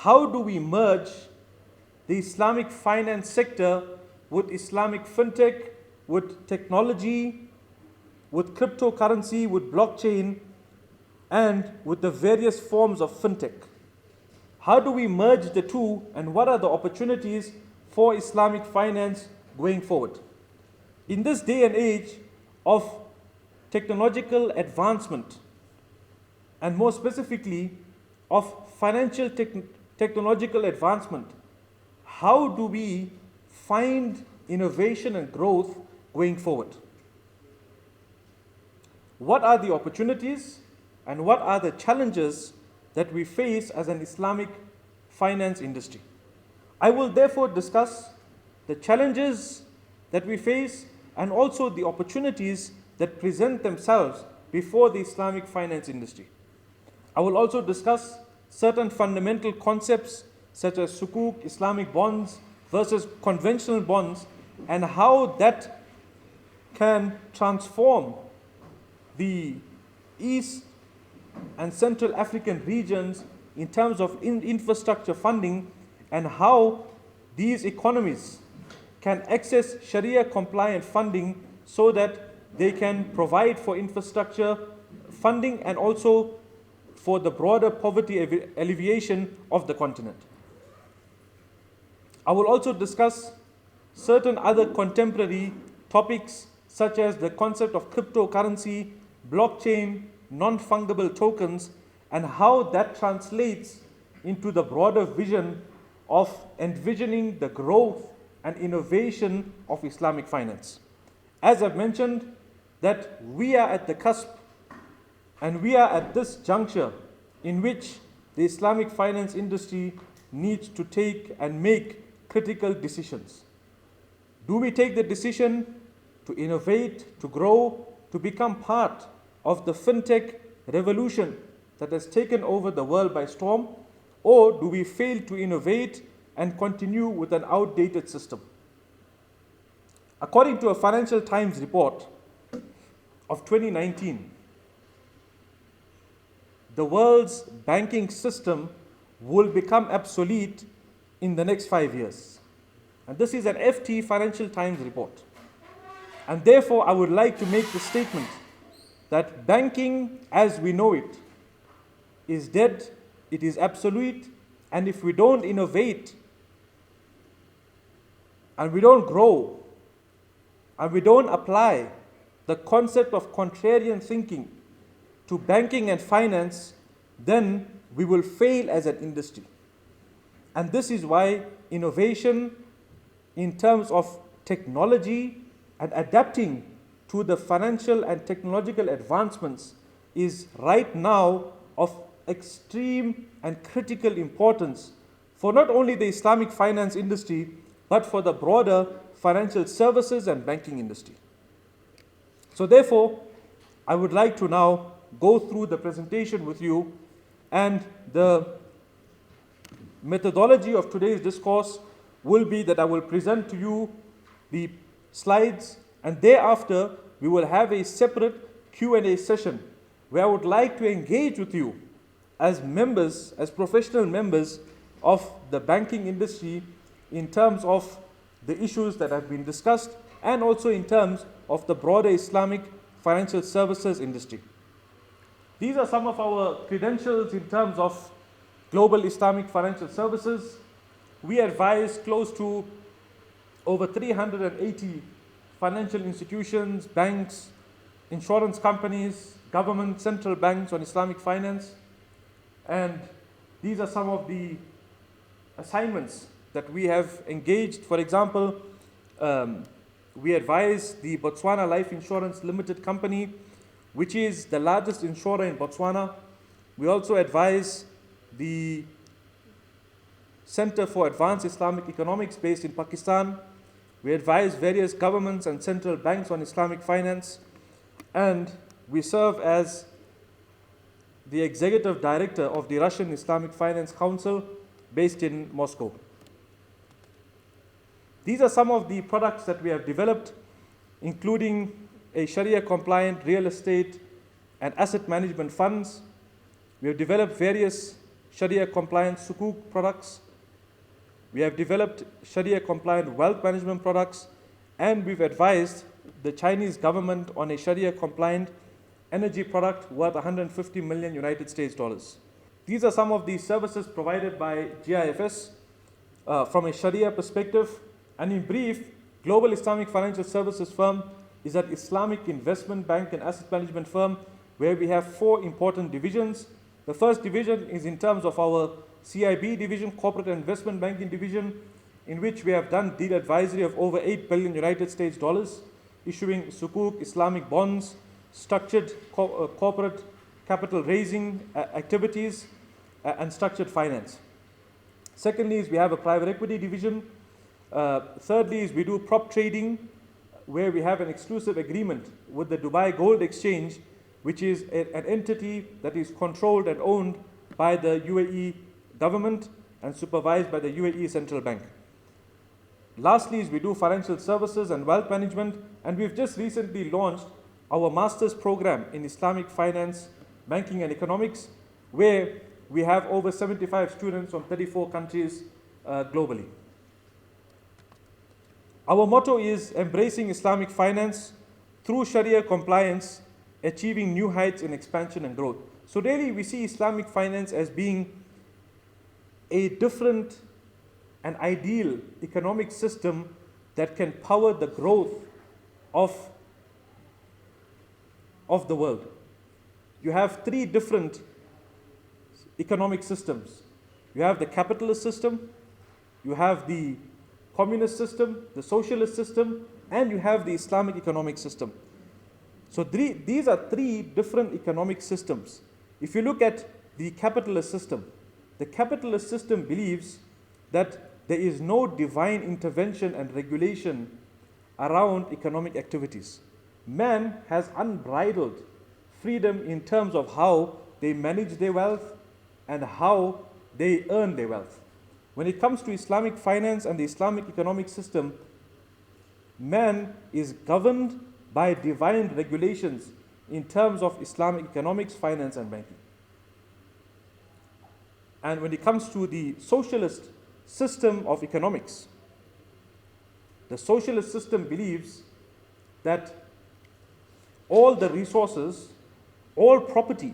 how do we merge the Islamic finance sector with Islamic fintech, with technology, with cryptocurrency, with blockchain, and with the various forms of fintech? How do we merge the two, and what are the opportunities for Islamic finance going forward? In this day and age of technological advancement, and more specifically of financial technological advancement, how do we find innovation and growth going forward? What are the opportunities and what are the challenges that we face as an Islamic finance industry? I will therefore discuss the challenges that we face and also the opportunities that present themselves before the Islamic finance industry. I will also discuss certain fundamental concepts such as Sukup, Islamic bonds versus conventional bonds, and how that can transform the East and Central African regions in terms of infrastructure funding, and how these economies can access Sharia compliant funding so that they can provide for infrastructure funding and also for the broader poverty alleviation of the continent. I will also discuss certain other contemporary topics such as the concept of cryptocurrency, blockchain, non-fungible tokens, and how that translates into the broader vision of envisioning the growth and innovation of Islamic finance. As I've mentioned, that we are at the cusp and we are at this juncture in which the Islamic finance industry needs to take and make critical decisions. Do we take the decision to innovate, to grow, to become part of the fintech revolution that has taken over the world by storm, or do we fail to innovate and continue with an outdated system? According to a Financial Times report of 2019, the world's banking system will become obsolete in the next 5 years. And this is an FT Financial Times report. And therefore, I would like to make the statement that banking as we know it is dead, it is obsolete, and if we don't innovate and we don't grow and we don't apply the concept of contrarian thinking to banking and finance, then we will fail as an industry. And this is why innovation in terms of technology and adapting to the financial and technological advancements is right now of extreme and critical importance for not only the Islamic finance industry, but for the broader financial services and banking industry. So therefore, I would like to now go through the presentation with you, and the methodology of today's discourse will be that I will present to you the slides, and thereafter we will have a separate Q&A session where I would like to engage with you as members, as professional members of the banking industry in terms of the issues that have been discussed and also in terms of the broader Islamic financial services industry. These are some of our credentials in terms of global Islamic financial services. We advise close to over 380 financial institutions, banks, insurance companies, government, central banks on Islamic finance. And these are some of the assignments that we have engaged. For example, we advise the Botswana Life Insurance Limited Company, which is the largest insurer in Botswana. We also advise the Center for Advanced Islamic Economics based in Pakistan. We advise various governments and central banks on Islamic finance. And we serve as the executive director of the Russian Islamic Finance Council based in Moscow. These are some of the products that we have developed, including a Sharia compliant real estate and asset management funds. We have developed various Sharia compliant Sukup products. We have developed Sharia compliant wealth management products, and we've advised the Chinese government on a Sharia compliant energy product worth 150 million United States dollars. These are some of the services provided by GIFS from a Sharia perspective. And in brief, Global Islamic Financial Services Firm is an Islamic investment bank and asset management firm where we have 4 important divisions. The first division is in terms of our CIB division, Corporate and Investment Banking division, in which we have done deal advisory of over 8 billion United States dollars, issuing Sukuk Islamic bonds, structured corporate capital raising activities, and structured finance. Secondly is we have a private equity division. Thirdly is we do prop trading, where we have an exclusive agreement with the Dubai Gold Exchange, which is an entity that is controlled and owned by the UAE government and supervised by the UAE Central Bank. Lastly is we do financial services and wealth management, and we've just recently launched our master's program in Islamic finance, banking and economics, where we have over 75 students from 34 countries globally. Our motto is embracing Islamic finance through Sharia compliance, achieving new heights in expansion and growth. So really we see Islamic finance as being a different and ideal economic system that can power the growth of the world. You have 3 different economic systems. You have the capitalist system, you have the communist system, the socialist system, and you have the Islamic economic system. So these are 3 different economic systems. If you look at the capitalist system believes that there is no divine intervention and regulation around economic activities. Man has unbridled freedom in terms of how they manage their wealth and how they earn their wealth. When it comes to Islamic finance and the Islamic economic system, man is governed by divine regulations in terms of Islamic economics, finance and banking. And when it comes to the socialist system of economics, the socialist system believes that all the resources, all property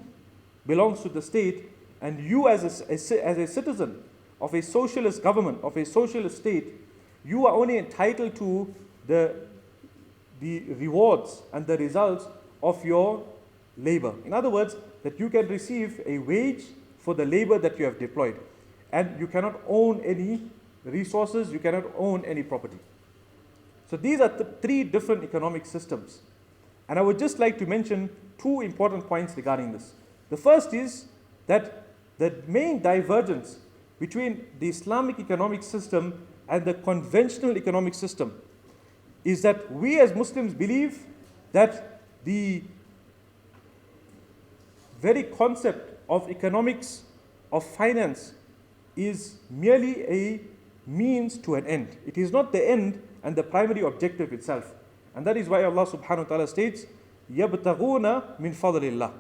belongs to the state, and you as a citizen of a socialist government, of a socialist state, you are only entitled to the rewards and the results of your labor. In other words, that you can receive a wage for the labor that you have deployed, and you cannot own any resources, you cannot own any property. So these are 3 different economic systems. And I would just like to mention 2 important points regarding this. The first is that the main divergence between the Islamic economic system and the conventional economic system is that we as Muslims believe that the very concept of economics, of finance, is merely a means to an end. It is not the end and the primary objective itself. And that is why Allah subhanahu wa ta'ala states, يَبْتَغُونَ مِنْ فَضْلِ اللَّهِ,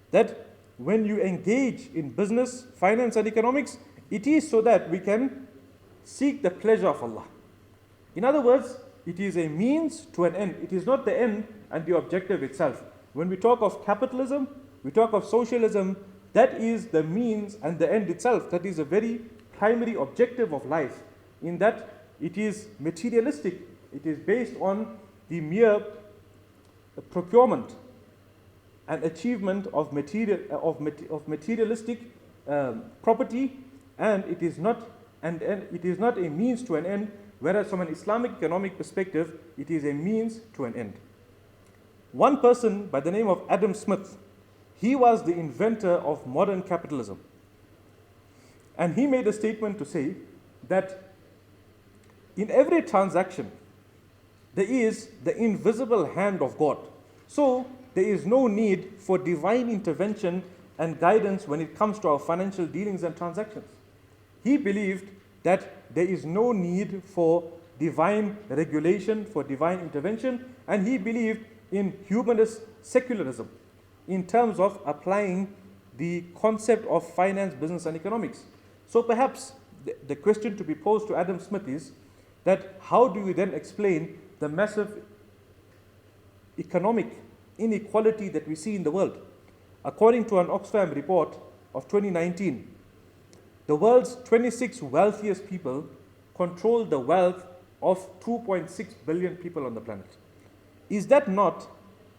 that when you engage in business, finance and economics, it is so that we can seek the pleasure of Allah. In other words, it is a means to an end. It is not the end and the objective itself. When we talk of capitalism, we talk of socialism, that is the means and the end itself. That is a very primary objective of life, in that it is materialistic. It is based on the mere procurement and achievement of materialistic property, and it is not a means to an end. Whereas from an Islamic economic perspective, it is a means to an end. One person by the name of Adam Smith, he was the inventor of modern capitalism. And he made a statement to say that in every transaction, there is the invisible hand of God. So there is no need for divine intervention and guidance when it comes to our financial dealings and transactions. He believed that there is no need for divine regulation, for divine intervention, and he believed in humanist secularism in terms of applying the concept of finance, business, and economics. So perhaps the question to be posed to Adam Smith is that how do you then explain the massive economic inequality that we see in the world? According to an Oxfam report of 2019, the world's 26 wealthiest people control the wealth of 2.6 billion people on the planet. Is that not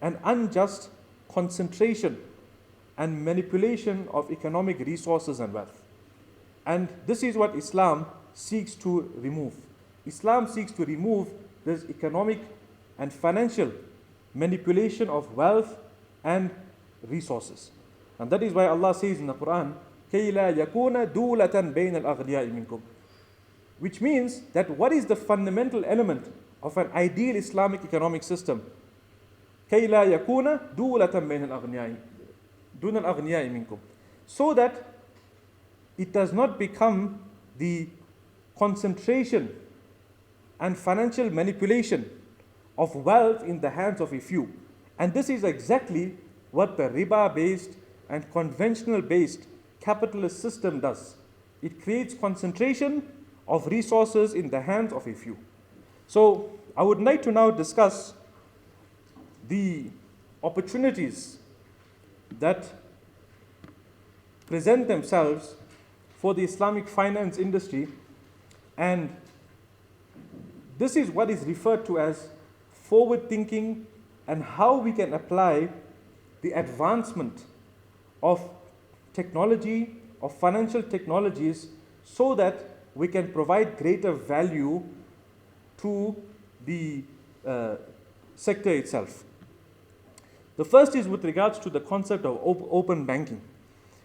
an unjust concentration and manipulation of economic resources and wealth? And this is what Islam seeks to remove. Islam seeks to remove this economic and financial manipulation of wealth and resources. And that is why Allah says in the Quran, كَيْ لَا يَكُونَ دُولَةً بَيْنَ الْأَغْنِيَاءِ مِنْكُمْ, which means that what is the fundamental element of an ideal Islamic economic system? كَيْ لَا يَكُونَ دُولَةً بَيْنَ الْأَغْنِيَاءِ دُونَ الْأَغْنِيَاءِ مِنْكُمْ, so that it does not become the concentration and financial manipulation of wealth in the hands of a few. And this is exactly what the riba-based and conventional-based capitalist system does. It creates concentration of resources in the hands of a few. So I would like to now discuss the opportunities that present themselves for the Islamic finance industry, and this is what is referred to as forward thinking and how we can apply the advancement of technology, of financial technologies, so that we can provide greater value to the sector itself. The first is with regards to the concept of open banking.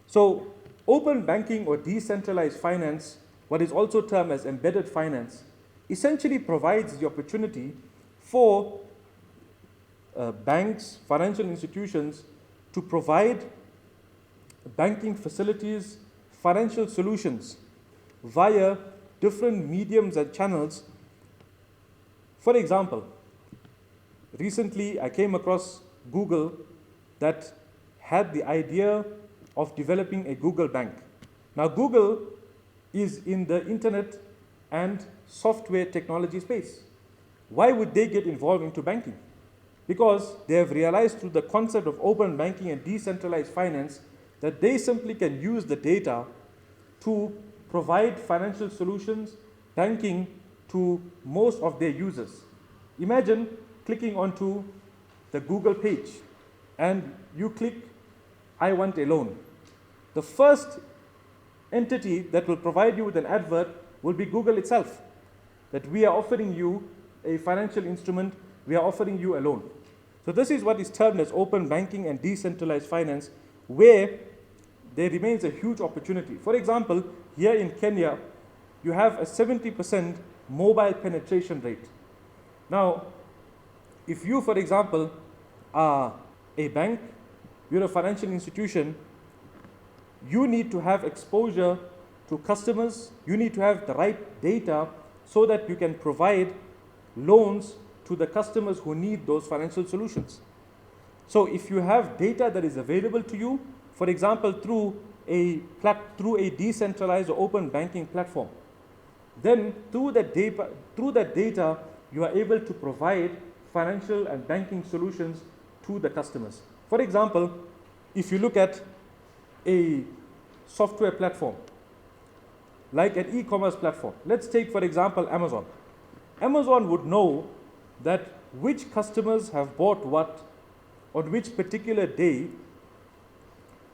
So open banking or decentralized finance, what is also termed as embedded finance, essentially provides the opportunity for banks, financial institutions to provide banking facilities, financial solutions via different mediums and channels. For example, recently I came across Google that had the idea of developing a Google Bank. Now Google is in the internet and software technology space. Why would they get involved into banking? Because they have realized through the concept of open banking and decentralized finance that they simply can use the data to provide financial solutions, banking to most of their users. Imagine clicking onto the Google page and you click, I want a loan. The first entity that will provide you with an advert will be Google itself, that we are offering you a financial instrument, we are offering you a loan. So this is what is termed as open banking and decentralized finance, where there remains a huge opportunity. For example, here in Kenya, you have a 70% mobile penetration rate. Now, if you, for example, are a bank, you're a financial institution, you need to have exposure to customers, you need to have the right data so that you can provide loans to the customers who need those financial solutions. So if you have data that is available to you, for example, through a decentralized or open banking platform, then through that data, you are able to provide financial and banking solutions to the customers. For example, if you look at a software platform, like an e-commerce platform, let's take, for example, Amazon. Amazon would know that which customers have bought what on which particular day,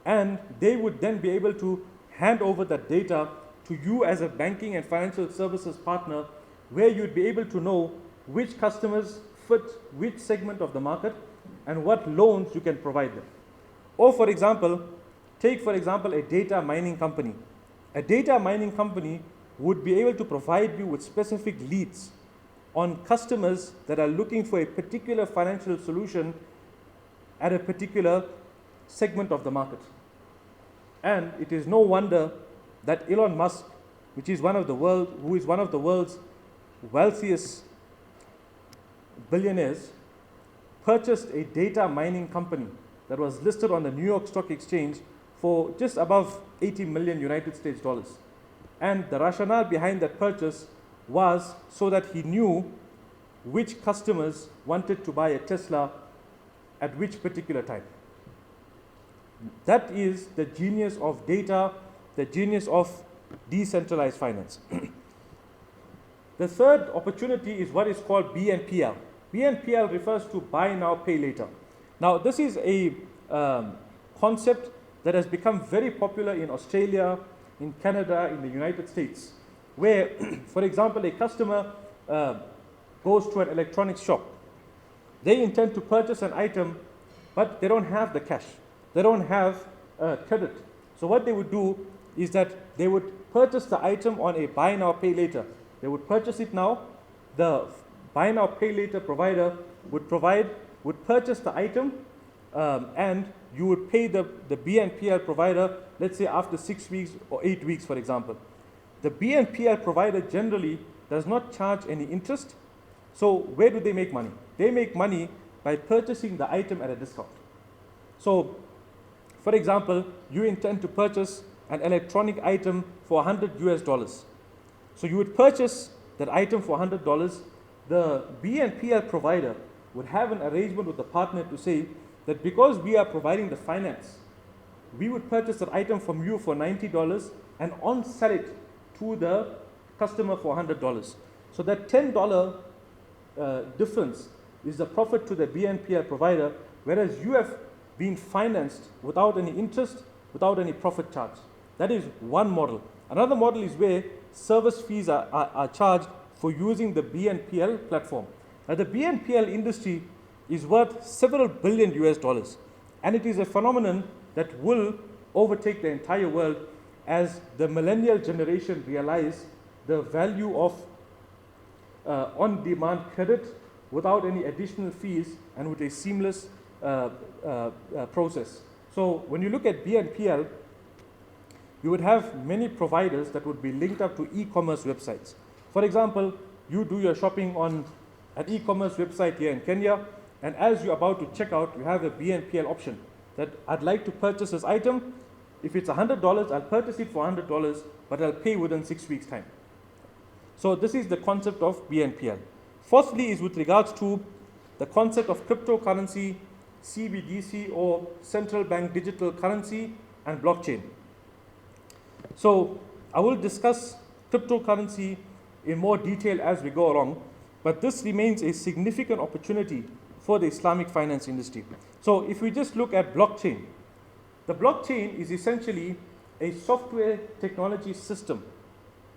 and they would then be able to hand over that data to you as a banking and financial services partner, where you'd be able to know which customers fit which segment of the market and what loans you can provide them. Or for example, take for example a data mining company. A data mining company would be able to provide you with specific leads on customers that are looking for a particular financial solution at a particular segment of the market. And it is no wonder that Elon Musk, who is one of the world's wealthiest billionaires, purchased a data mining company that was listed on the New York Stock Exchange for just above 80 million United States dollars. And the rationale behind that purchase was so that he knew which customers wanted to buy a Tesla at which particular time. That is the genius of data, the genius of decentralized finance. The third opportunity is what is called BNPL. BNPL refers to buy now, pay later. Now, this is a concept that has become very popular in Australia, in Canada, in the United States, where, for example, a customer goes to an electronics shop. They intend to purchase an item, but they don't have the cash. They don't have credit. So what they would do is that they would purchase the item on a buy now, pay later. They would purchase it now. The buy now, pay later provider would purchase the item, and you would pay the BNPL provider, let's say after 6 weeks or 8 weeks, for example. The BNPL provider generally does not charge any interest. So where do they make money? They make money by purchasing the item at a discount. So, for example, you intend to purchase an electronic item for $100 US. So you would purchase that item for $100. The BNPL provider would have an arrangement with the partner to say that because we are providing the finance, we would purchase that item from you for $90 and on-sell it to the customer for $100. So that $10 difference is the profit to the BNPL provider, whereas you have been financed without any interest, without any profit charge. That is one model. Another model is where service fees are charged for using the BNPL platform. Now, the BNPL industry is worth several billion US, and it is a phenomenon that will overtake the entire world as the millennial generation realize the value of on-demand credit without any additional fees and with a seamless process. So when you look at BNPL, you would have many providers that would be linked up to e-commerce websites. For example, you do your shopping on an e-commerce website here in Kenya, and as you're about to check out, you have a BNPL option that I'd like to purchase this item. If it's $100, I'll purchase it for $100, but I'll pay within 6 weeks' time. So this is the concept of BNPL. Fourthly is with regards to the concept of cryptocurrency, CBDC or central bank digital currency, and blockchain. So I will discuss cryptocurrency in more detail as we go along, but this remains a significant opportunity for the Islamic finance industry. So if we just look at blockchain, the blockchain is essentially a software technology system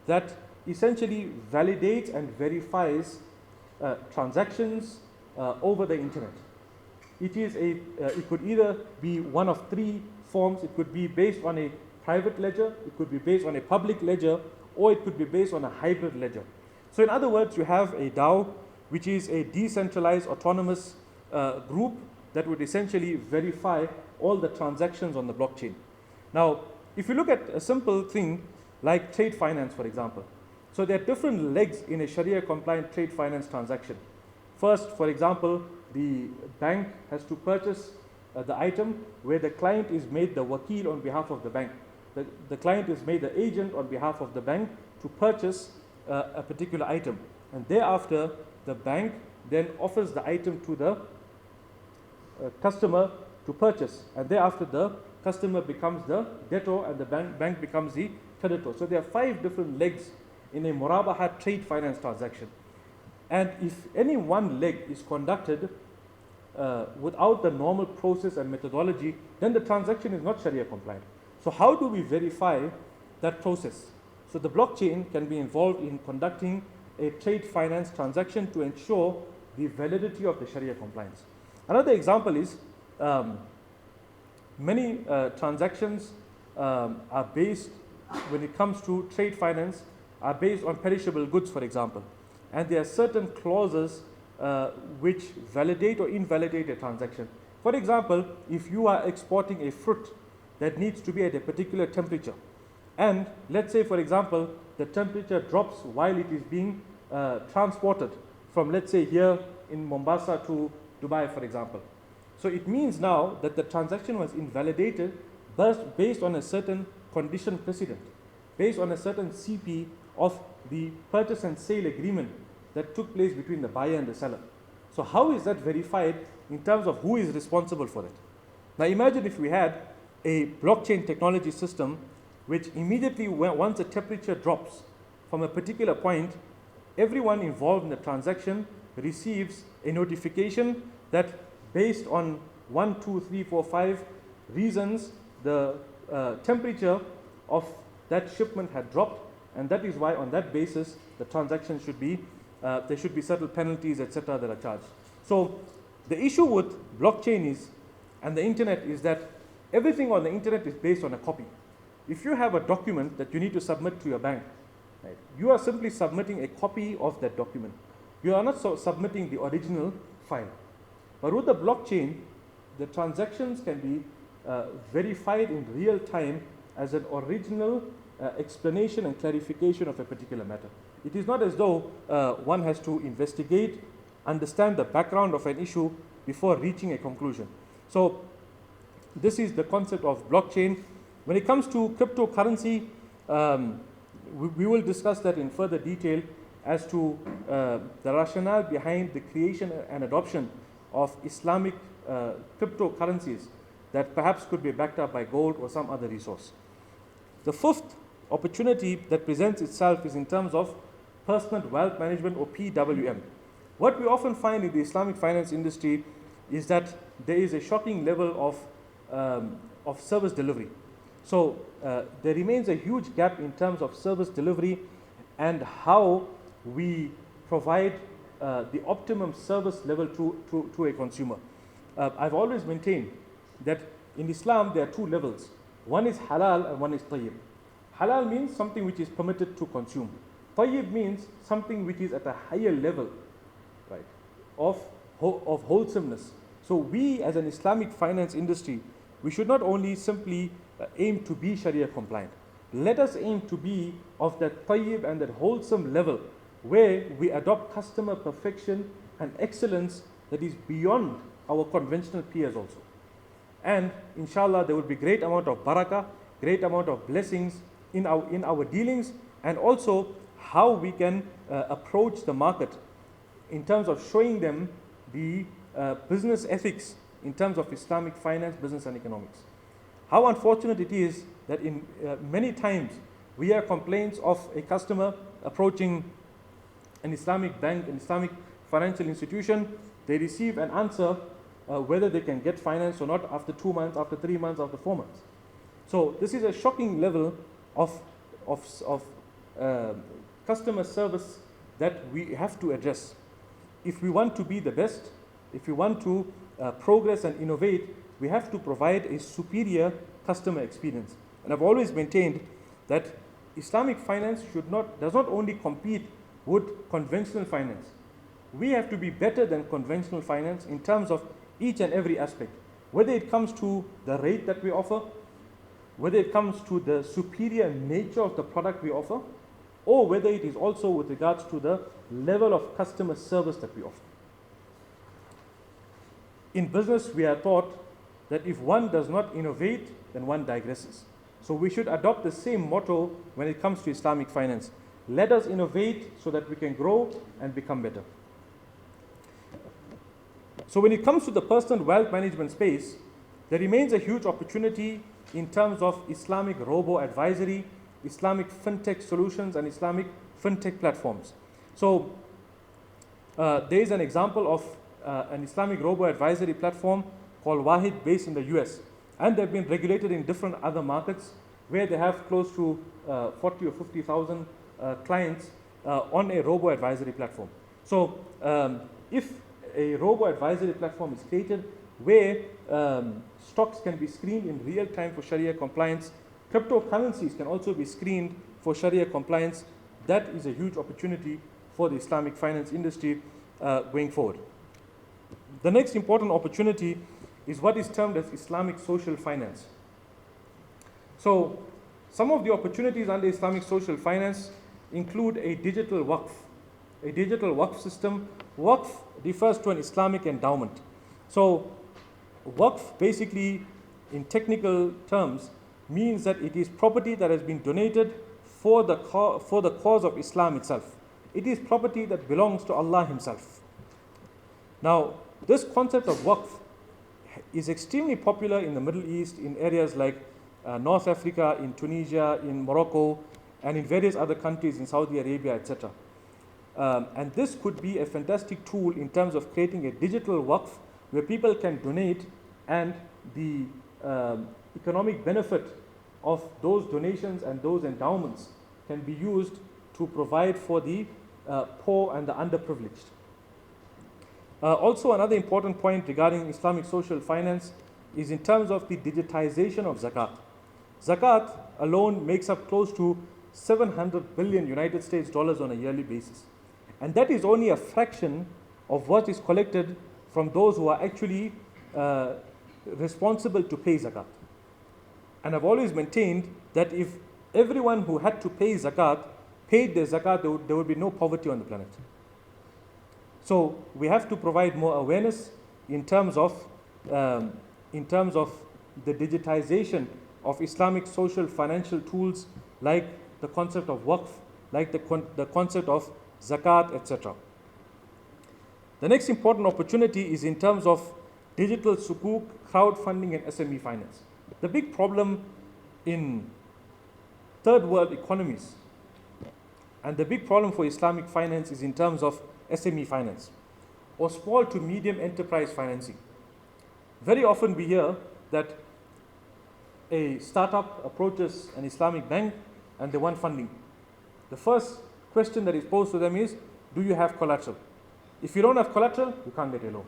that essentially validates and verifies transactions over the internet. It could either be one of three forms. It could be based on a private ledger, it could be based on a public ledger, or it could be based on a hybrid ledger. So in other words, you have a DAO, which is a decentralized autonomous group that would essentially verify all the transactions on the blockchain. Now, if you look at a simple thing like trade finance, for example, so there are different legs in a Sharia compliant trade finance transaction. First, for example, the bank has to purchase the item where the client is made the wakil on behalf of the bank. The client is made the agent on behalf of the bank to purchase a particular item. And thereafter, the bank then offers the item to the customer to purchase. And thereafter, the customer becomes the debtor and the bank becomes the creditor. So there are 5 different legs in a murabaha trade finance transaction. And if any one leg is conducted without the normal process and methodology, then the transaction is not Sharia compliant. So how do we verify that process? So the blockchain can be involved in conducting a trade finance transaction to ensure the validity of the Sharia compliance. Another example is many transactions are based, when it comes to trade finance, are based on perishable goods, for example. And there are certain clauses which validate or invalidate a transaction. For example, if you are exporting a fruit that needs to be at a particular temperature, and let's say, for example, the temperature drops while it is being transported from, let's say, here in Mombasa to Dubai, for example. So it means now that the transaction was invalidated based on a certain condition precedent, based on a certain CP of the purchase and sale agreement that took place between the buyer and the seller. So how is that verified in terms of who is responsible for it? Now imagine if we had a blockchain technology system which immediately, once the temperature drops from a particular point, everyone involved in the transaction receives a notification that based on 1, 2, 3, 4, 5 reasons, the temperature of that shipment had dropped, and that is why on that basis the transaction should be, there should be certain penalties, etc. that are charged. So the issue with blockchain is, and the internet, is that everything on the internet is based on a copy. If you have a document that you need to submit to your bank, right, you are simply submitting a copy of that document. You are not submitting the original file. But with the blockchain, the transactions can be verified in real time as an original explanation and clarification of a particular matter. It is not as though one has to investigate, understand the background of an issue before reaching a conclusion. So this is the concept of blockchain. When it comes to cryptocurrency, we will discuss that in further detail as to the rationale behind the creation and adoption of Islamic cryptocurrencies that perhaps could be backed up by gold or some other resource. The fifth opportunity that presents itself is in terms of personal wealth management, or PWM. What we often find in the Islamic finance industry is that there is a shocking level of service delivery. So there remains a huge gap in terms of service delivery and how we provide the optimum service level to a consumer. I've always maintained that in Islam there are two levels. One is halal and one is tayyib. Halal means something which is permitted to consume. Tayyib means something which is at a higher level, right, of wholesomeness. So we as an Islamic finance industry, we should not only simply aim to be Sharia compliant. Let us aim to be of that tayyib and that wholesome level where we adopt customer perfection and excellence that is beyond our conventional peers also. And inshallah there will be great amount of barakah, great amount of blessings in our dealings, and also how we can approach the market in terms of showing them the business ethics in terms of Islamic finance, business and economics. How unfortunate it is that in many times we hear complaints of a customer approaching an Islamic bank, an Islamic financial institution. They receive an answer whether they can get finance or not after 2 months, after 3 months, after 4 months. So this is a shocking level of customer service that we have to address. If we want to be the best, if we want to progress and innovate, we have to provide a superior customer experience. And I've always maintained that Islamic finance does not only compete with conventional finance. We have to be better than conventional finance in terms of each and every aspect, whether it comes to the rate that we offer, whether it comes to the superior nature of the product we offer, or whether it is also with regards to the level of customer service that we offer. In business, we are taught that if one does not innovate, then one digresses. So we should adopt the same motto when it comes to Islamic finance. Let us innovate so that we can grow and become better. So when it comes to the personal wealth management space, there remains a huge opportunity in terms of Islamic robo-advisory, Islamic Fintech solutions, and Islamic Fintech platforms. So there is an example of an Islamic robo-advisory platform called Wahid, based in the US. And they've been regulated in different other markets where they have close to 40 or 50,000 clients on a robo-advisory platform. So if a robo-advisory platform is created where stocks can be screened in real time for Sharia compliance, cryptocurrencies can also be screened for Sharia compliance, that is a huge opportunity for the Islamic finance industry going forward. The next important opportunity is what is termed as Islamic social finance. So some of the opportunities under Islamic social finance include a digital waqf system. Waqf refers to an Islamic endowment. So waqf basically in technical terms, means that it is property that has been donated for the cause of Islam itself. It is property that belongs to Allah Himself. Now, this concept of waqf is extremely popular in the Middle East, in areas like North Africa, in Tunisia, in Morocco, and in various other countries in Saudi Arabia, etc. And this could be a fantastic tool in terms of creating a digital waqf where people can donate, and the economic benefit of those donations and those endowments can be used to provide for the poor and the underprivileged. Also, another important point regarding Islamic social finance is in terms of the digitization of zakat. Zakat alone makes up close to 700 billion United States dollars on a yearly basis. And that is only a fraction of what is collected from those who are actually responsible to pay zakat. And I've always maintained that if everyone who had to pay zakat paid their zakat, there would be no poverty on the planet. So we have to provide more awareness in terms of the digitization of Islamic social financial tools, like the concept of waqf, like the concept of zakat, etc. The next important opportunity is in terms of digital sukuk, crowdfunding, and SME finance. The big problem in third world economies, and the big problem for Islamic finance, is in terms of SME finance, or small to medium enterprise financing. Very often we hear that a startup approaches an Islamic bank and they want funding. The first question that is posed to them is, do you have collateral? If you don't have collateral, you can't get a loan.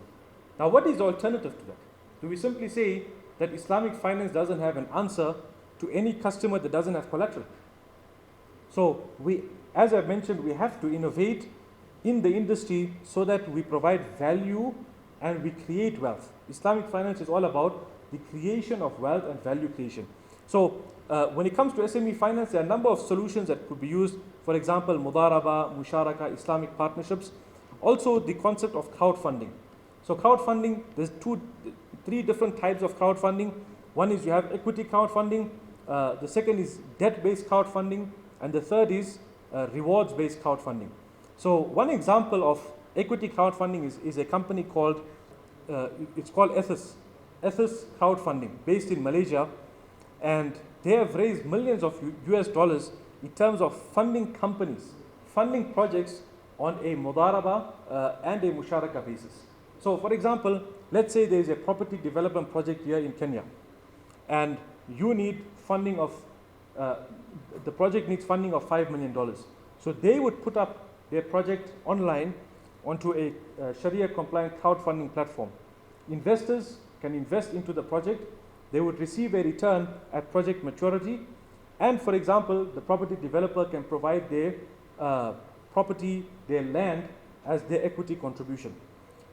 Now, what is the alternative to that? Do we simply say that Islamic finance doesn't have an answer to any customer that doesn't have collateral? So as I mentioned, we have to innovate in the industry so that we provide value and we create wealth. Islamic finance is all about the creation of wealth and value creation. So when it comes to SME finance, there are a number of solutions that could be used. For example, mudaraba, musharaka, Islamic partnerships. Also the concept of crowdfunding. So crowdfunding, there's three different types of crowdfunding. One is you have equity crowdfunding, the second is debt-based crowdfunding, and the third is rewards-based crowdfunding. So one example of equity crowdfunding is a company called, it's called Ethos Crowdfunding, based in Malaysia, and they have raised millions of US dollars in terms of funding companies, funding projects on a mudaraba and a musharaka basis. So for example, let's say there is a property development project here in Kenya, and you need funding of, the project needs funding of $5 million. So they would put up their project online onto a Sharia compliant crowdfunding platform. Investors can invest into the project. They would receive a return at project maturity. And for example, the property developer can provide their property, their land, as their equity contribution.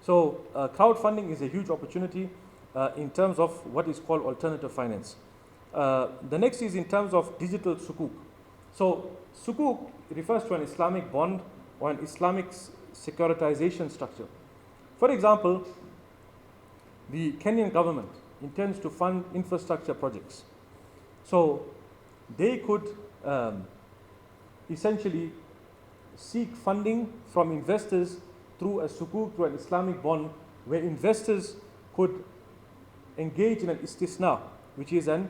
So crowdfunding is a huge opportunity in terms of what is called alternative finance. The next is in terms of digital sukuk. So sukuk refers to an Islamic bond or an Islamic securitization structure. For example, the Kenyan government intends to fund infrastructure projects. So they could essentially seek funding from investors through a sukuk, through an Islamic bond, where investors could engage in an istisna, which is an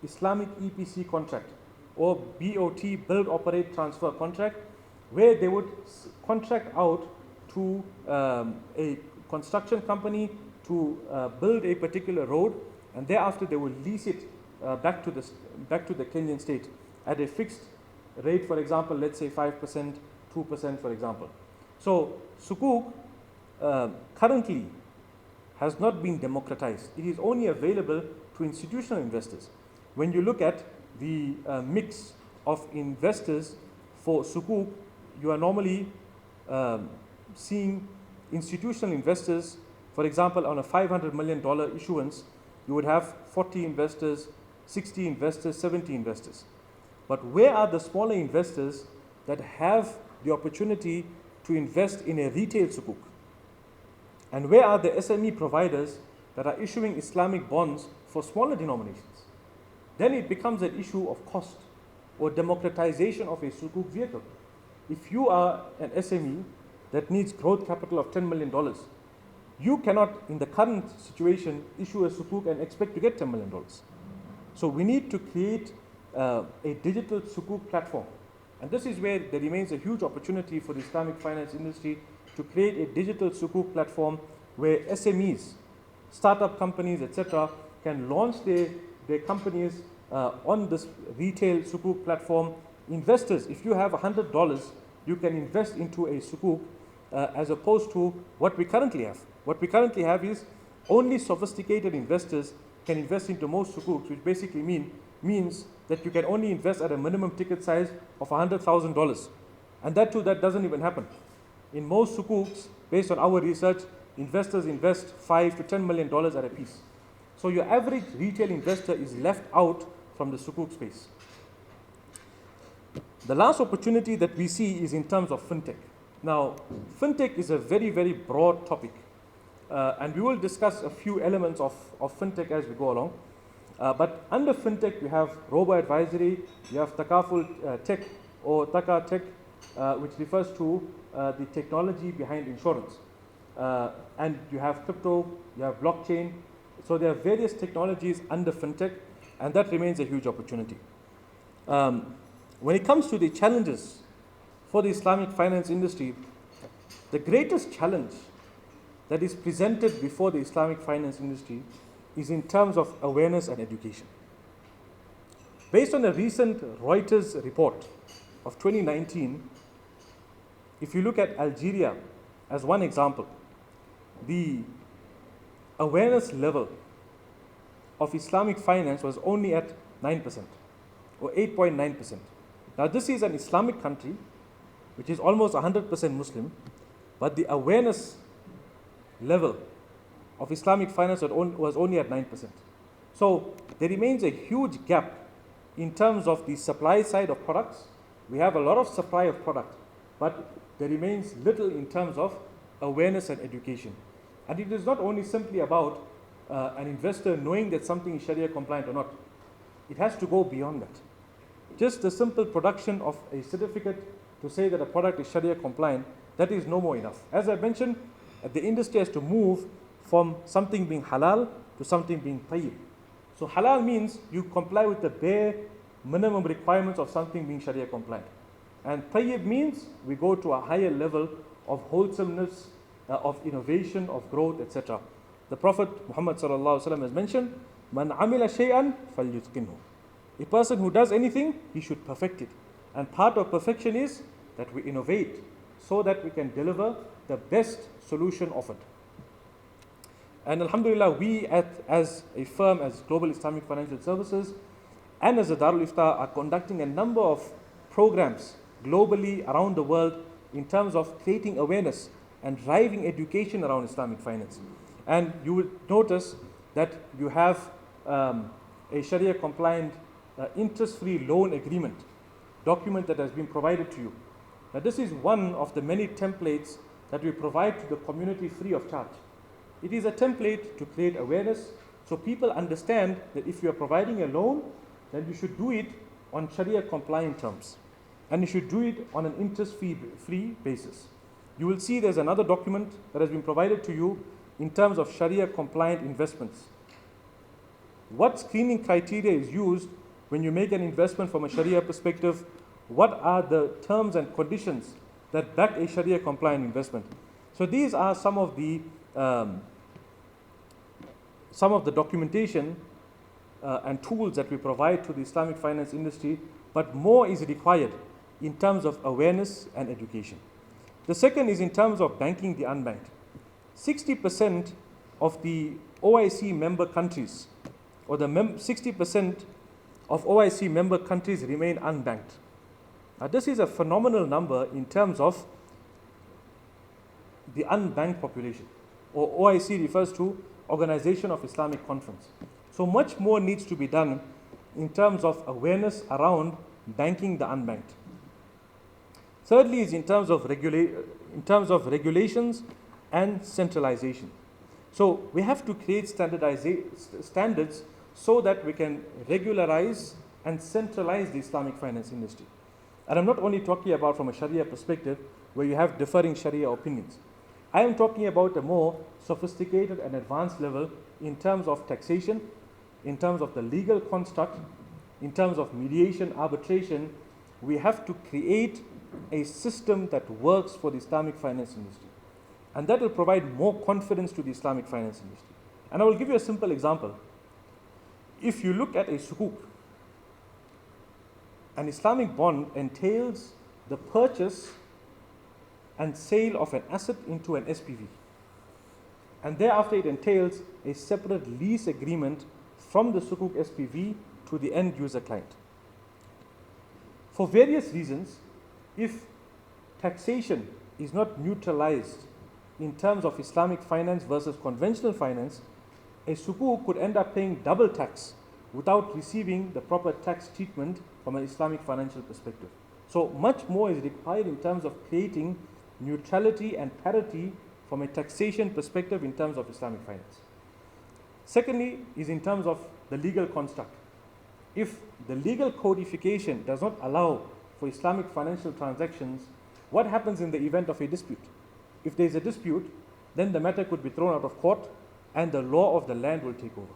Islamic EPC contract, or BOT, build, operate, transfer contract, where they would contract out to a construction company to build a particular road, and thereafter they would lease it back to the Kenyan state at a fixed rate. For example, let's say 5%, 2%, for example. So sukuk currently has not been democratized. It is only available to institutional investors. When you look at the mix of investors for sukuk, you are normally seeing institutional investors. For example, on a $500 million issuance, you would have 40 investors, 60 investors, 70 investors. But where are the smaller investors that have the opportunity to invest in a retail sukuk? And where are the SME providers that are issuing Islamic bonds for smaller denominations. Then it becomes an issue of cost or democratization of a Sukuk vehicle. If you are an SME that needs growth capital of $10 million, you cannot, in the current situation, issue a Sukuk and expect to get $10 million. So we need to create a digital Sukuk platform. And this is where there remains a huge opportunity for the Islamic finance industry to create a digital Sukuk platform where SMEs, startup companies, etc., can launch their companies on this retail Sukuk platform. Investors, if you have $100, you can invest into a Sukuk as opposed to what we currently have. What we currently have is only sophisticated investors can invest into most Sukuks, which basically means that you can only invest at a minimum ticket size of $100,000. And that too, that doesn't even happen. In most Sukuks, based on our research, investors invest $5 to $10 million at a piece. So your average retail investor is left out from the Sukuk space. The last opportunity that we see is in terms of Fintech. Now, Fintech is a very, very broad topic. And we will discuss a few elements of Fintech as we go along. But under Fintech, we have robo-advisory, you have Takaful Tech or Taka Tech, which refers to the technology behind insurance. And you have crypto, you have blockchain. So there are various technologies under Fintech, and that remains a huge opportunity. When it comes to the challenges for the Islamic finance industry, the greatest challenge that is presented before the Islamic finance industry is in terms of awareness and education. Based on a recent Reuters report of 2019, if you look at Algeria as one example, the awareness level of Islamic finance was only at 9% or 8.9%. Now this is an Islamic country which is almost 100% Muslim, but the awareness level of Islamic finance was only at 9%. So there remains a huge gap in terms of the supply side of products. We have a lot of supply of product, but there remains little in terms of awareness and education. And it is not only simply about an investor knowing that something is Sharia compliant or not. It has to go beyond that. Just the simple production of a certificate to say that a product is Sharia compliant, that is no more enough. As I mentioned, the industry has to move from something being halal to something being tayyib. So halal means you comply with the bare minimum requirements of something being Sharia compliant. And tayyib means we go to a higher level of wholesomeness, of innovation, of growth, etc. The Prophet Muhammad sallallahu alaihi wasallam has mentioned, "Man amila shay'an falyutqinhu." A person who does anything, he should perfect it. And part of perfection is that we innovate so that we can deliver the best solution offered. And alhamdulillah, we as a firm, as Global Islamic Financial Services, and as a Darul Ifta are conducting a number of programs globally around the world in terms of creating awareness and driving education around Islamic finance. And you will notice that you have a Sharia compliant interest-free loan agreement document that has been provided to you. Now this is one of the many templates that we provide to the community free of charge. It is a template to create awareness so people understand that if you are providing a loan, then you should do it on Sharia compliant terms. And you should do it on an interest-free basis. You will see there's another document that has been provided to you in terms of Sharia compliant investments. What screening criteria is used when you make an investment from a Sharia perspective? What are the terms and conditions that back a Sharia compliant investment? So these are some of the documentation and tools that we provide to the Islamic finance industry, but more is required in terms of awareness and education. The second is in terms of banking the unbanked. 60% of the OIC member countries, or 60% of OIC member countries remain unbanked. Now this is a phenomenal number in terms of the unbanked population, or OIC refers to Organization of Islamic Conference. So much more needs to be done in terms of awareness around banking the unbanked. Thirdly is in terms of regulations and centralization. So we have to create standards so that we can regularize and centralize the Islamic finance industry. And I'm not only talking about from a Sharia perspective where you have differing Sharia opinions. I am talking about a more sophisticated and advanced level in terms of taxation, in terms of the legal construct, in terms of mediation, arbitration. We have to create a system that works for the Islamic finance industry. And that will provide more confidence to the Islamic finance industry. And I will give you a simple example. If you look at a Sukup, an Islamic bond entails the purchase and sale of an asset into an SPV. And thereafter it entails a separate lease agreement from the Sukuk SPV to the end user client. For various reasons, if taxation is not neutralized in terms of Islamic finance versus conventional finance, a Sukuk could end up paying double tax without receiving the proper tax treatment from an Islamic financial perspective. So much more is required in terms of creating neutrality and parity from a taxation perspective in terms of Islamic finance. Secondly is in terms of the legal construct. If the legal codification does not allow for Islamic financial transactions, what happens in the event of a dispute? If there is a dispute, then the matter could be thrown out of court and the law of the land will take over.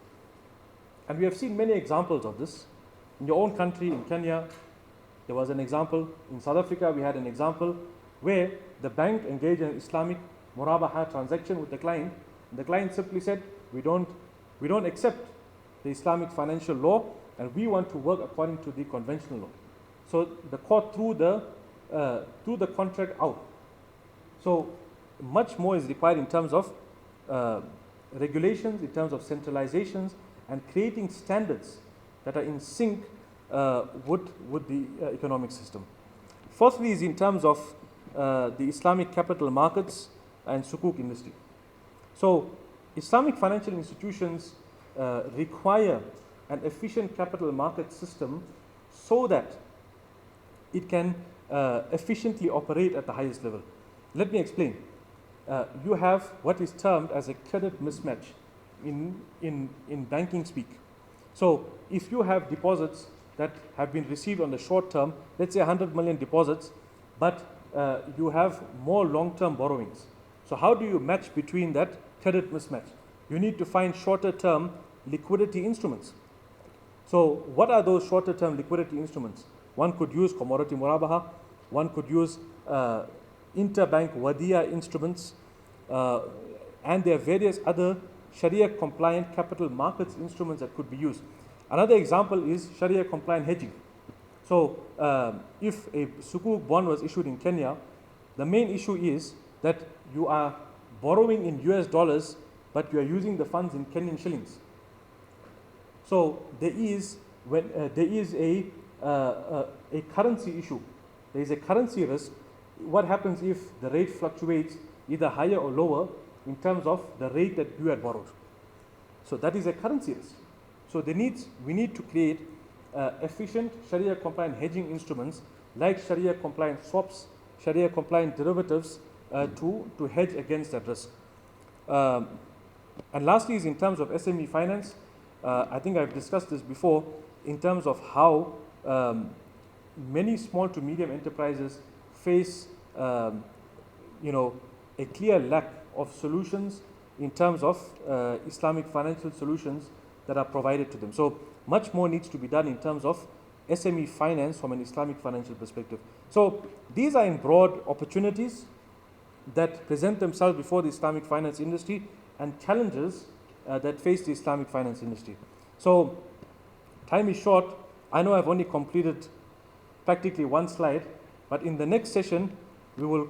And we have seen many examples of this. In your own country, in Kenya, there was an example. In South Africa, we had an example where the bank engaged in an Islamic murabaha transaction with the client. And the client simply said, we don't accept the Islamic financial law and we want to work according to the conventional law. So the court threw the contract out. So much more is required in terms of regulations, in terms of centralizations, and creating standards that are in sync with the economic system. Fourthly is in terms of the Islamic capital markets and Sukuk industry. So Islamic financial institutions require an efficient capital market system so that it can efficiently operate at the highest level. Let me explain. You have what is termed as a credit mismatch in banking speak. So if you have deposits that have been received on the short term, let's say 100 million deposits, but you have more long-term borrowings. So how do you match between that credit mismatch? You need to find shorter term liquidity instruments. So what are those shorter term liquidity instruments? One could use commodity murabaha, one could use interbank wadiya instruments, and there are various other Sharia compliant capital markets instruments that could be used. Another example is Sharia compliant hedging. So if a Sukuk bond was issued in Kenya, the main issue is that you are borrowing in US dollars, but you are using the funds in Kenyan shillings. So there is a currency issue. There is a currency risk. What happens if the rate fluctuates either higher or lower in terms of the rate that you had borrowed? So that is a currency risk. So we need to create efficient Sharia compliant hedging instruments like Sharia compliant swaps, Sharia compliant derivatives to hedge against that risk. And lastly is in terms of SME finance. I think I've discussed this before in terms of how many small to medium enterprises face a clear lack of solutions in terms of Islamic financial solutions that are provided to them. So much more needs to be done in terms of SME finance from an Islamic financial perspective. So these are in broad opportunities that present themselves before the Islamic finance industry and challenges that face the Islamic finance industry. So time is short. I know I've only completed practically one slide, but in the next session we will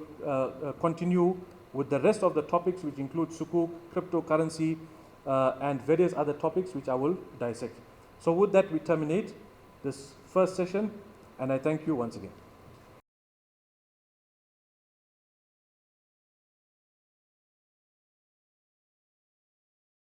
continue with the rest of the topics, which include Sukuk, cryptocurrency, and various other topics which I will dissect. So with that we terminate this first session, and I thank you once again.